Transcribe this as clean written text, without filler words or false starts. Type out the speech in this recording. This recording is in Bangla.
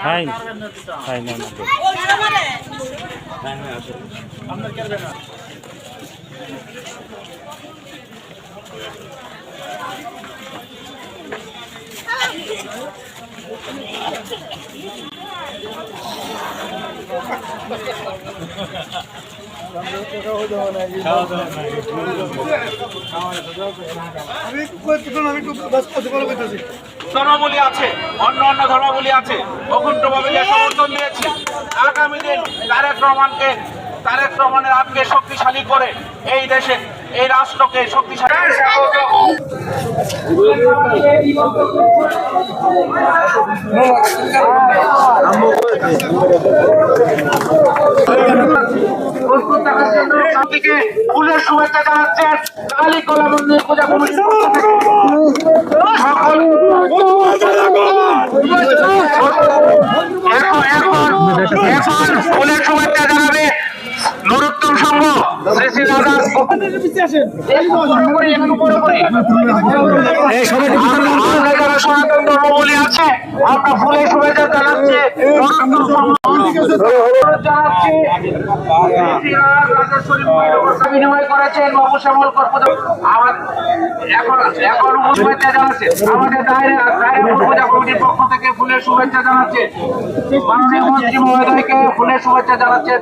হাই হাই না ধর্মাবলী আছে, অন্য অন্য ধর্মাবলী আছে, অখণ্ডভাবে যে সমর্থন দিয়েছি। আগামী দিন তারেক রহমানের হাতকে শক্তিশালী করে এই দেশে এই রাষ্ট্রকে শক্তিশালী প্রস্তুত থাকার জন্য সবদিকে ফুলের শুভেচ্ছা জানাচ্ছেন কালী কলা মন্দির পূজা কমিটির পক্ষ থেকে সকল এখন ফুলের শুভেচ্ছা জানাবে নরোত্তম সংঘ শ্রী শ্রী রাধা সনাতন ধর্মাবলী আছে। আমরা ফুলের শুভেচ্ছা জানাচ্ছি বিনিময় করেছেন বাবু শ্যামল এখন শুভেচ্ছা জানাচ্ছে আমাদের পূজা কমিটির পক্ষ থেকে ফুলের শুভেচ্ছা জানাচ্ছে মাননীয় মন্ত্রী মহোদয়কে ফুলের শুভেচ্ছা জানাচ্ছে।